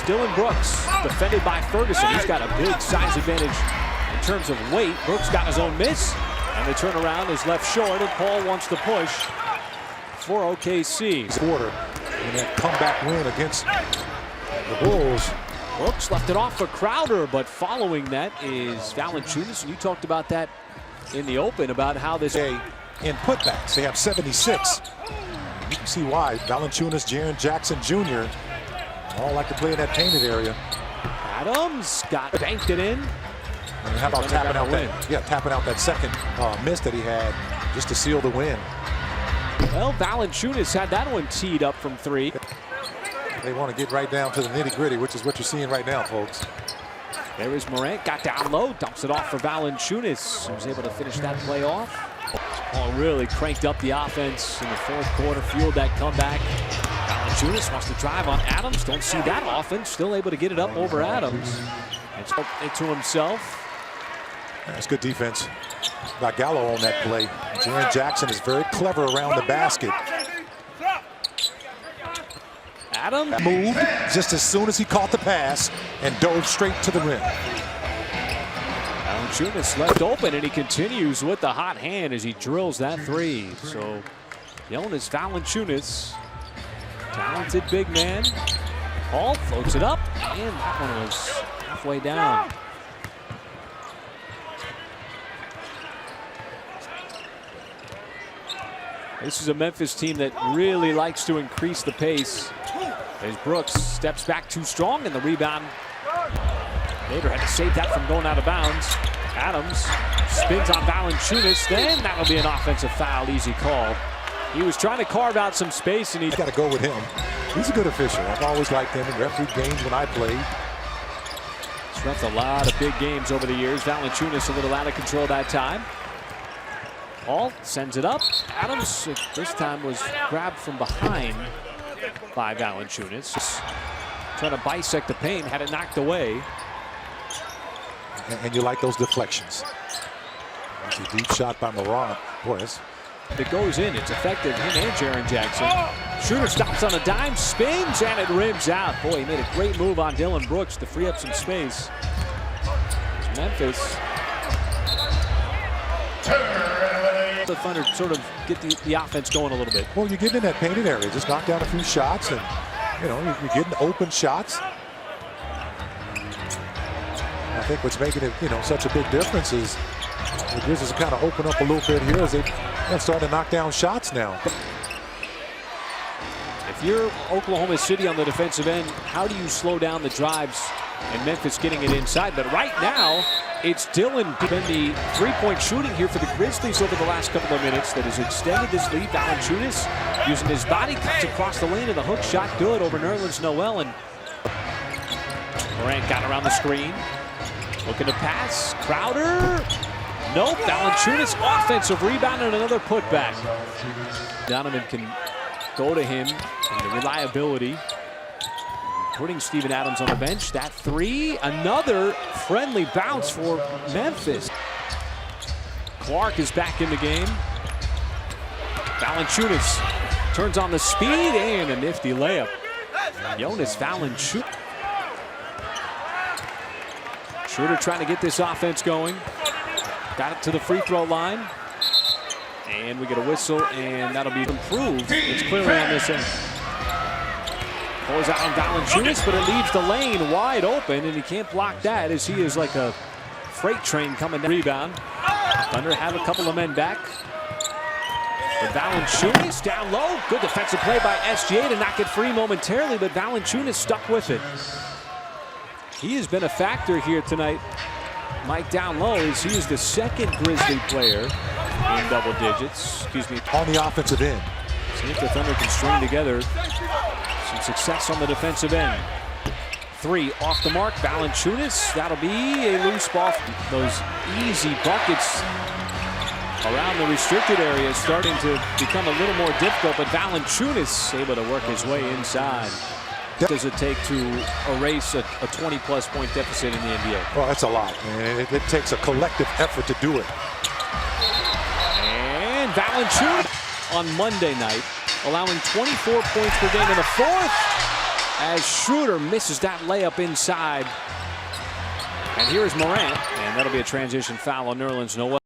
Dillon Brooks, defended by Ferguson. He's got a big size advantage in terms of weight. Brooks got his own miss, and the turnaround is left short, and Paul wants to push for OKC. Quarter in that comeback win against the Bulls. Brooks left it off for Crowder, but following that is Valanciunas, and you talked about that in the open, about how this in putbacks. They have 76. You can see why. Valanciunas, Jaren Jackson Jr. all like to play in that painted area. Adams banked it in. And how about tapping out that? Yeah, tapping out that second miss that he had just to seal the win. Well, Valanciunas had that one teed up from three. They want to get right down to the nitty-gritty, which is what you're seeing right now, folks. There is Morant, got down low, dumps it off for Valanciunas, who was able to finish that play off. Paul really cranked up the offense in the fourth quarter, fueled that comeback. Valanciunas wants to drive on Adams. Don't see that often. Still able to get it up over Adams. And spoke it to himself. That's good defense by Gallo on that play. Jaren Jackson is very clever around the basket. Adams moved just as soon as he caught the pass and dove straight to the rim. Valanciunas left open, and he continues with the hot hand as he drills that three. So Jonas Valanciunas, talented big man. Paul floats it up, and that one was halfway down. This is a Memphis team that really likes to increase the pace. As Brooks steps back too strong, and the rebound. Nader had to save that from going out of bounds. Adams spins on Valanciunas, then that'll be an offensive foul, easy call. He was trying to carve out some space, and he's got to go with him. He's a good official. I've always liked him in referee games when I played. He's refed a lot of big games over the years. Valanciunas a little out of control that time. Paul sends it up. Adams this time was grabbed from behind by Valanciunas. Trying to bisect the paint, had it knocked away. And you like those deflections. That's a deep shot by Morant. Boy, it goes in. It's effective. Him and Jaren Jackson. Shooter stops on a dime, spins, and it rims out. Boy, he made a great move on Dillon Brooks to free up some space. It's Memphis. The Thunder sort of get the offense going a little bit. Well, you're getting in that painted area. Just knock down a few shots, and you're getting open shots. I think what's making it such a big difference is the Grizzlies kind of open up a little bit here as they start to knock down shots now. If you're Oklahoma City on the defensive end, how do you slow down the drives and Memphis getting it inside? But right now, it's Dillon. Been the three-point shooting here for the Grizzlies over the last couple of minutes that has extended this lead. Valanciunas using his body, cuts across the lane, and the hook shot good over Nerlens Noel. And Morant got around the screen. Looking to pass. Crowder. Nope. Valanciunas offensive rebound and another putback. Donovan can go to him, and the reliability. Putting Steven Adams on the bench. That three, another friendly bounce for Memphis. Clark is back in the game. Valanciunas turns on the speed and a nifty layup. Jonas Valanciunas. Schroeder trying to get this offense going. Got it to the free throw line. And we get a whistle, and that'll be improved. It's clearly on this end. Pulls out on Valanciunas, but it leaves the lane wide open, and he can't block that as he is like a freight train coming down. Rebound. Thunder have a couple of men back. But Valanciunas down low. Good defensive play by SGA to knock it free momentarily, but Valanciunas stuck with it. He has been a factor here tonight. Mike down low as he is the second Grizzly player in double digits. Excuse me. On the offensive end. See if the Thunder can string together some success on the defensive end. Three off the mark. Valanciunas. That'll be a loose ball. Those easy buckets around the restricted area starting to become a little more difficult, but Valanciunas able to work his way inside. What does it take to erase a 20-plus point deficit in the NBA? Well, that's a lot, man. It takes a collective effort to do it. And Valanciunas on Monday night, allowing 24 points per game in the fourth. as Schroeder misses that layup inside. And here's Morant, and that'll be a transition foul on Nerlens Noel.